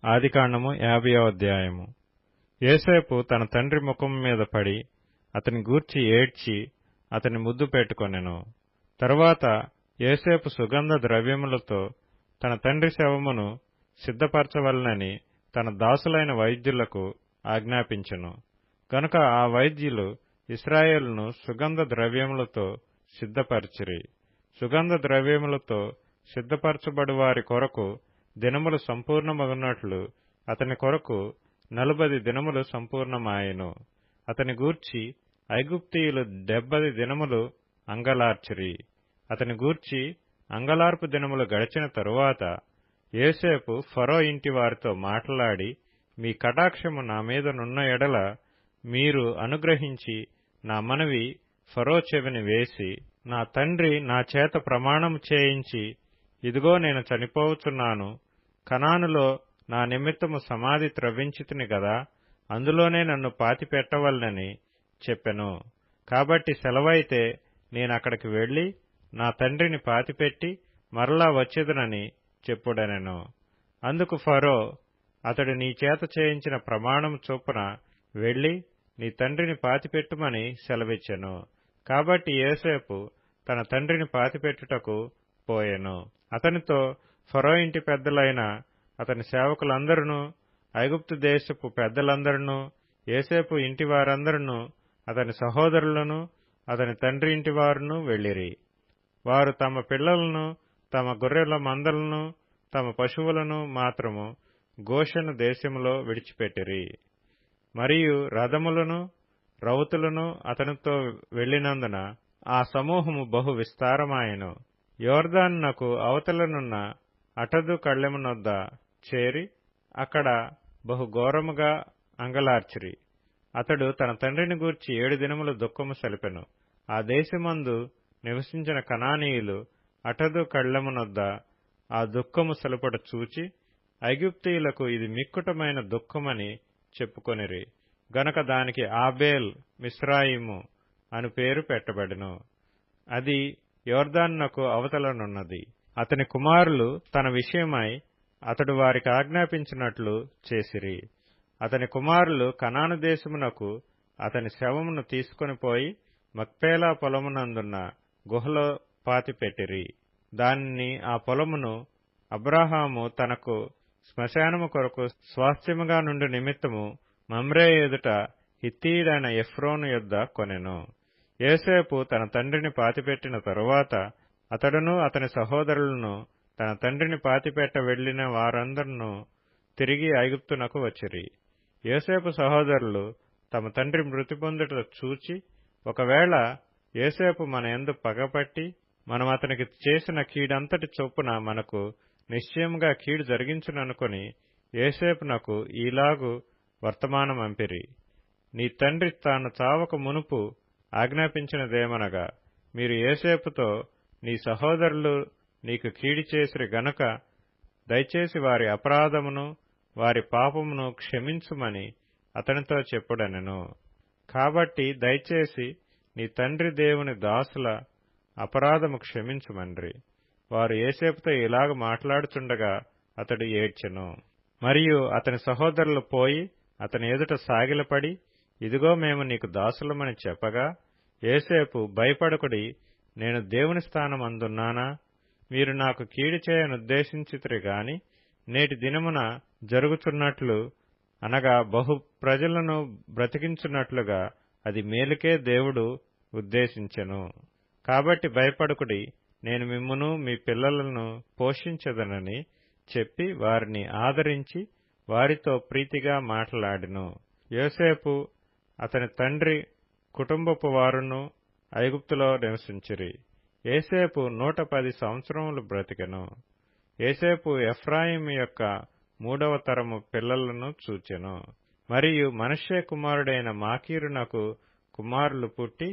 ఆదికాండము 50వ అధ్యాయము. యోసేపు తన తండ్రి ముఖము మీద పడి అతని గూర్చి ఏడ్చి అతని ముద్దు పెట్టుకొనెను. తరువాత యోసేపు సుగంధ ద్రవ్యములతో తన తండ్రి శవమును సిద్ధపరచవలనని తన దాసులైన వైద్యులకు ఆజ్ఞాపించెను. గనుక ఆ వైద్యులు ఇశ్రాయేలును సుగంధ ద్రవ్యములతో సిద్ధపరచిరి. సుగంధ ద్రవ్యములతో సిద్ధపరచబడు వారి కొరకు దినములు సంపూర్ణమగునట్లు అతని కొరకు 40 దినములు సంపూర్ణమాయెను. అతని గూర్చి ఐగుప్తీయులు 70 దినములు అంగలార్చిరి. అతని గూర్చి అంగలార్పు దినములు గడిచిన తరువాత యోసేపు ఫరో ఇంటి వారితో మాట్లాడి, మీ కటాక్షము నా మీదనున్న ఎడల మీరు అనుగ్రహించి నా మనవి ఫరో చెవిని వేసి, నా తండ్రి నా చేత ప్రమాణము చేయించి, ఇదిగో నేను చనిపోవచ్చున్నాను, కనానులో నా నిమిత్తము సమాధి త్రవ్వించితిని గదా, అందులోనే నన్ను పాతిపెట్టవలనని చెప్పెను. కాబట్టి సెలవైతే నేనక్కడికి వెళ్లి నా తండ్రిని పాతిపెట్టి మరలా వచ్చేదనని చెప్పుడనెను. అందుకు ఫరో, అతడు నీ చేత చేయించిన ప్రమాణం చొప్పున వెళ్లి నీ తండ్రిని పాతిపెట్టుమని సెలవిచ్చెను. కాబట్టి యోసేపు తన తండ్రిని పాతిపెట్టుటకు పోయెను. అతనితో ఫరో ఇంటి పెద్దలైన అతని సేవకులందరూ, ఐగుప్తు దేశపు పెద్దలందరూ, యోసేపు ఇంటి వారందరూ, అతని సహోదరులను, అతని తండ్రి ఇంటి వారును వెళ్ళిరి. వారు తమ పిల్లలను, తమ గొర్రెల మందలను, తమ పశువులను మాత్రము గోషెను దేశములో విడిచిపెట్టిరి. మరియు రథములను రౌతులను అతనితో వెళ్లినందున ఆ సమూహము బహు విస్తారమాయెను. యోర్దానునకు అవతలనున్న అటదు కళ్ళెమునొద్ద చేరి అక్కడ బహు ఘోరముగా అంగలార్చిరి. అతడు తన తండ్రిని గూర్చి 7 దినములు దుఃఖము సలిపెను. ఆ దేశమందు నివసించిన కనానీయులు అటదు కళ్ళెమునొద్ద ఆ దుఃఖము సలుపట చూచి, ఐగుప్తీయులకు ఇది మిక్కుటమైన దుఃఖమని చెప్పుకొనిరి. గనక దానికి ఆబేల్ మిస్రాయిము అను పేరు పెట్టబడెను. అది యోర్దానునకు అవతలనున్నది. అతని కుమారులు తన విషయమై అతడు వారికి ఆజ్ఞాపించినట్లు చేసిరి. అతని కుమారులు కనాను దేశమునకు అతని శవమును తీసుకొని పోయి మక్పేలా పొలమునందున్న గుహలో పాతిపెట్టిరి. దానిని, ఆ పొలమును అబ్రాహాము తనకు శ్మశానము కొరకు స్వాస్థ్యముగా నుండి నిమిత్తము మమ్రే ఎదుట హిత్తీయుడైన ఎఫ్రోను యొద్ద కొనెను. యోసేపు తన తండ్రిని పాతిపెట్టిన తరువాత అతడును అతని సహోదరులను తన తండ్రిని పాతిపెట్ట వెళ్లిన వారందరూ తిరిగి ఐగుప్తునకు వచ్చిరి. యోసేపు సహోదరులు తమ తండ్రి మృతి పొందుట చూచి, ఒకవేళ యోసేపు మన యందు పగపట్టి మనం అతనికి చేసిన కీడంతటి చొప్పున మనకు నిశ్చయముగా కీడు జరిగించుననుకొని యోసేపునకు ఈలాగు వర్తమానమంపిరి. నీ తండ్రి తాను చావక మునుపు ఆజ్ఞాపించినదేమనగా, మీరు యోసేపుతో, నీ సహోదరులు నీకు కీడి చేసిరి గనుక దయచేసి వారి అపరాధమును వారి పాపమును క్షమించుమని అతనితో చెప్పుడనెను. కాబట్టి దయచేసి నీ తండ్రి దేవుని దాసుల అపరాధము క్షమించుమన్రి. వారు యోసేపుతో ఇలాగ మాట్లాడుచుండగా అతడు ఏడ్చెను. మరియు అతని సహోదరులు పోయి అతని ఎదుట సాగిలపడి, ఇదిగో మేము నీకు దాసులమని చెప్పగా, యోసేపు, భయపడకుడి, నేను దేవుని స్థానమందున్నానా? మీరు నాకు కీడు చేయనుద్దేశించితిరి గాని నేటి దినమున జరుగుచున్నట్లు, అనగా బహు ప్రజలను బ్రతికించున్నట్లుగా అది మేలుకే దేవుడు ఉద్దేశించెను. కాబట్టి భయపడకుడి, నేను మిమ్మును మీ పిల్లలను పోషించదనని చెప్పి వారిని ఆదరించి వారితో ప్రీతిగా మాట్లాడెను. యోసేపు అతని తండ్రి కుటుంబపు వారును ఐగుప్తులో నివసించిరి. యోసేపు 110 సంవత్సరములు బ్రతికెను. యోసేపు ఎఫ్రాయిము యొక్క 3వ తరము పిల్లలను చూచెను. మరియు మనష్షే కుమారుడైన మాకీరునకు కుమారులు పుట్టి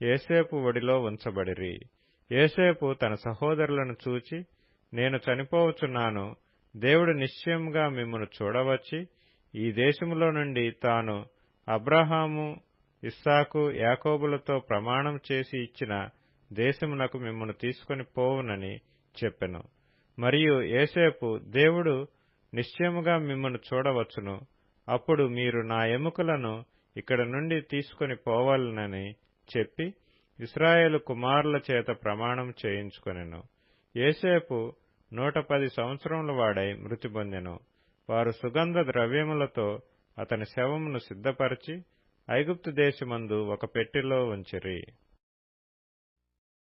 యోసేపు ఒడిలో ఉంచబడిరి. యోసేపు తన సహోదరులను చూచి, నేను చనిపోవచ్చున్నాను, దేవుడు నిశ్చయముగా మిమ్మును చూడవచ్చి ఈ దేశములో నుండి తాను అబ్రాహాము, ఇస్సాకు, యాకోబులతో ప్రమాణం చేసి ఇచ్చిన దేశమునకు మిమ్మును తీసుకొని పోవునని చెప్పెను. మరియు యోసేపు, దేవుడు నిశ్చయముగా మిమ్మను చూడవచ్చును. అప్పుడు మీరు నా ఎముకలను ఇక్కడ నుండి తీసుకొని పోవాలనని చెప్పి ఇశ్రాయేలు కుమారుల చేత ప్రమాణం చేయించుకొనెను. యోసేపు 110 సంవత్సరముల వాడై మృతి పొందెను. వారు సుగంధ ద్రవ్యములతో అతని శవమును సిద్ధపరచి ఐగుప్తు దేశమందు ఒక పెట్టెలో ఉంచిరి.